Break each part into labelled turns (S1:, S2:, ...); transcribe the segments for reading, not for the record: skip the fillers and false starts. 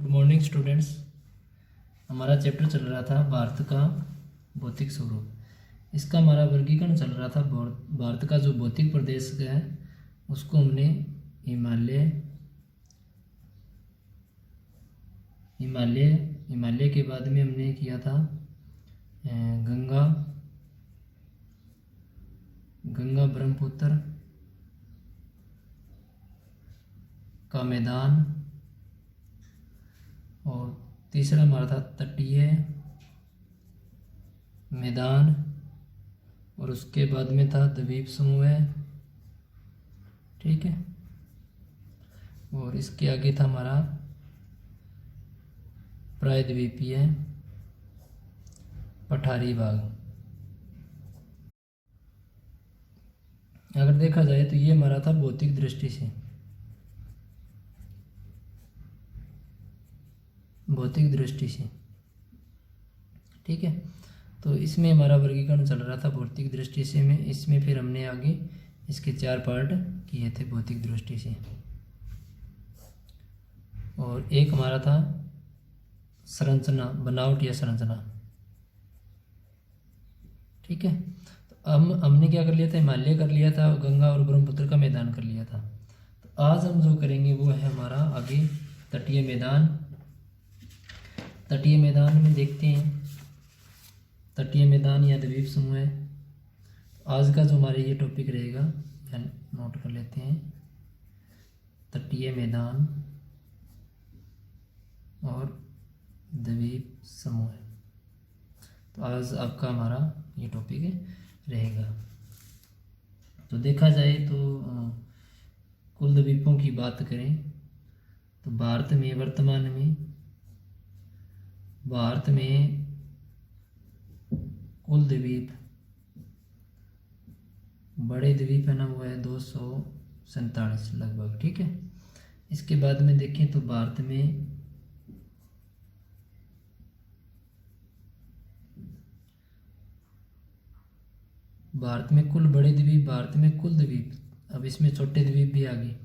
S1: Good morning students. हमारा chapter चल रहा था भारत का भौतिक स्वरूप। इसका हमारा वर्गीकरण चल रहा था। भारत का जो भौतिक प्रदेश है उसको हमने हिमालय हिमालय हिमालय के बाद में हमने किया था गंगा गंगा ब्रह्मपुत्र का मैदान, और तीसरा हमारा था तटीय मैदान, और उसके बाद में था द्वीप समूह। ठीक है, और इसके आगे था हमारा प्रायद्वीपीय पठारी भाग। अगर देखा जाए तो ये हमारा था भौतिक दृष्टि से, भौतिक दृष्टि से। ठीक है, तो इसमें हमारा वर्गीकरण चल रहा था भौतिक दृष्टि से में। इसमें फिर हमने आगे इसके 4 पार्ट किए थे भौतिक दृष्टि से, और एक हमारा था संरचना, बनावट या संरचना। ठीक है, तो हमने क्या कर लिया था, हिमालय कर लिया था, गंगा और ब्रह्मपुत्र का मैदान कर लिया था। तो आज हम जो करेंगे वो है हमारा आगे तटीय मैदान। तटीय मैदान में देखते हैं, तटीय मैदान या द्वीप समूह है। आज का जो हमारे ये टॉपिक रहेगा, नोट कर लेते हैं, तटीय मैदान और द्वीप समूह। तो आज आपका हमारा ये टॉपिक रहेगा। तो देखा जाए तो कुल द्वीपों की बात करें तो भारत में वर्तमान में कुल द्वीप, बड़े द्वीप है ना, वो है 247 लगभग। ठीक है, इसके बाद में देखें तो भारत में कुल बड़े द्वीप, भारत में कुल द्वीप, अब इसमें छोटे द्वीप भी आ गए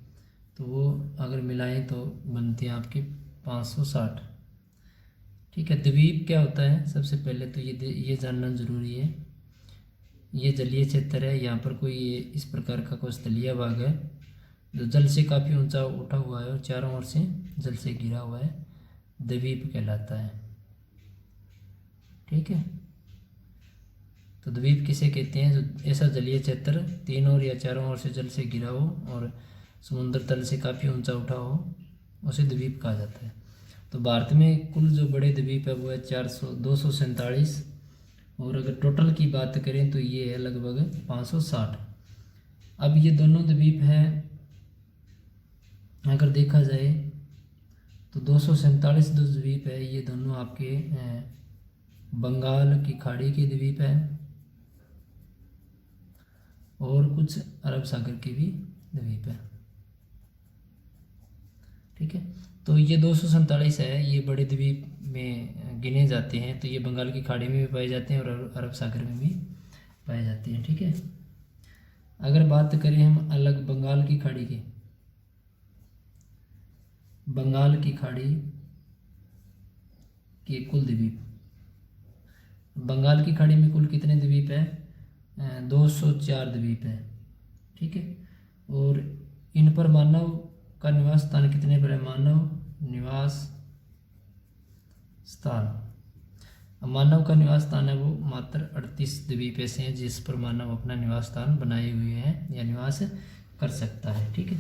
S1: तो वो अगर मिलाएं तो बनते हैं आपके 560। ठीक है, द्वीप क्या होता है, सबसे पहले तो ये जानना जरूरी है। ये जलीय क्षेत्र है, यहाँ पर कोई इस प्रकार का कोई स्थलीय भाग है जो जल से काफ़ी ऊंचा उठा हुआ है और चारों ओर से जल से घिरा हुआ है, द्वीप कहलाता है। ठीक है, तो द्वीप किसे कहते हैं, जो ऐसा जलीय क्षेत्र तीन ओर या चारों ओर से जल से घिरा हो और समुद्र तल से काफ़ी ऊंचा उठा हो, उसे द्वीप कहा जाता है। तो भारत में कुल जो बड़े द्वीप है वो है 247, और अगर टोटल की बात करें तो ये है लगभग 560। अब ये दोनों द्वीप हैं, अगर देखा जाए तो 247 जो द्वीप है ये दोनों आपके बंगाल की खाड़ी के द्वीप है और कुछ अरब सागर के भी द्वीप है। ठीक है, तो ये 247 है, ये बड़े द्वीप में गिने जाते हैं। तो ये बंगाल की खाड़ी में भी पाए जाते हैं और अरब सागर में भी पाए जाते हैं। ठीक है, अगर बात करें हम अलग बंगाल की खाड़ी की, बंगाल की खाड़ी के कुल द्वीप, बंगाल की खाड़ी में कुल कितने द्वीप हैं, 204 द्वीप हैं। ठीक है, और इन पर मानव का निवास स्थान कितने पर है, मानव निवास स्थान, मानव का निवास स्थान है वो मात्र 38 द्वीप ऐसे हैं जिस पर मानव अपना निवास स्थान बनाए हुए हैं या निवास कर सकता है। ठीक है,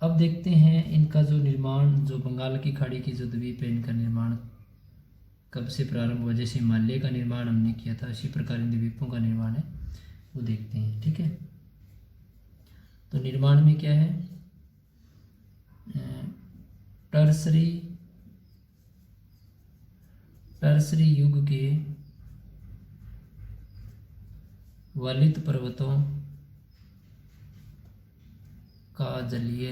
S1: अब देखते हैं इनका जो निर्माण, जो बंगाल की खाड़ी की जो द्वीप है इनका निर्माण कब से प्रारंभ हुआ। जैसे हिमालय का निर्माण हमने किया था, इसी प्रकार इन द्वीपों का निर्माण है वो देखते हैं। ठीक है, तो निर्माण में क्या है, टर्सरी युग के वलित पर्वतों का जलीय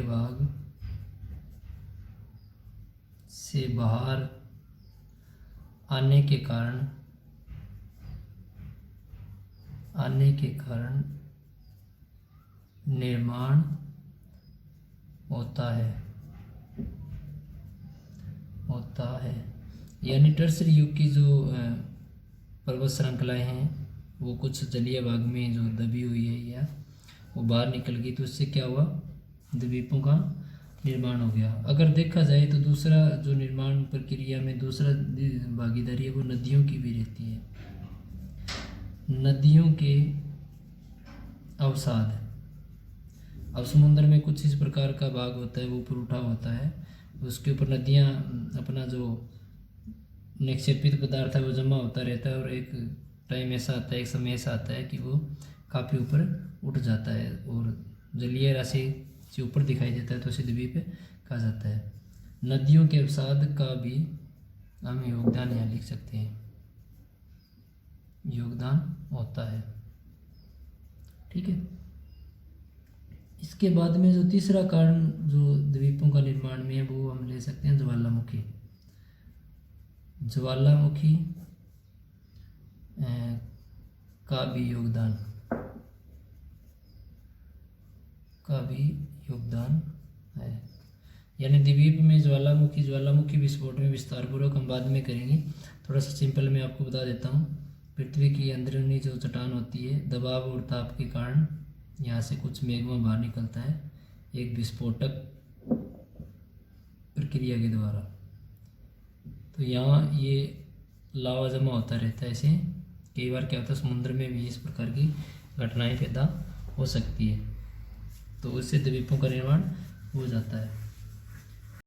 S1: भाग से बाहर आने के कारण निर्माण होता है। यानी टर्सरी युग की जो पर्वत श्रृंखलाएँ हैं वो कुछ जलीय भाग में जो दबी हुई है या वो बाहर निकल गई, तो उससे क्या हुआ, द्वीपों का निर्माण हो गया। अगर देखा जाए तो दूसरा जो निर्माण प्रक्रिया में दूसरा भागीदारी है वो नदियों की भी रहती है। नदियों के अवसाद, अब समुद्र में कुछ इस प्रकार का भाग होता है वो ऊपर उठा होता है, उसके ऊपर नदियाँ अपना जो निक्षेपित पदार्थ है वो जमा होता रहता है और एक टाइम ऐसा आता है, एक समय ऐसा आता है कि वो काफ़ी ऊपर उठ जाता है और जलीय राशि से ऊपर दिखाई देता है, तो उसे द्वीप कहा जाता है। नदियों के अवसाद का भी हम योगदान यहाँ लिख सकते हैं, योगदान होता है। ठीक है, इसके बाद में जो तीसरा कारण जो द्वीपों का निर्माण में है वो हम ले सकते हैं ज्वालामुखी। ज्वालामुखी का भी योगदान है। यानी द्वीप में ज्वालामुखी विस्फोट में विस्तारपूर्वक हम बाद में करेंगे। थोड़ा सा सिंपल मैं आपको बता देता हूँ। पृथ्वी की अंदरूनी जो चट्टान होती है, दबाव और ताप के कारण यहाँ से कुछ मैग्मा बाहर निकलता है एक विस्फोटक प्रक्रिया के द्वारा। तो यहाँ ये लावा जमा होता रहता है। ऐसे कई बार क्या होता है, समुद्र में भी इस प्रकार की घटनाएं पैदा हो सकती है, तो उससे द्वीपों का निर्माण हो जाता है।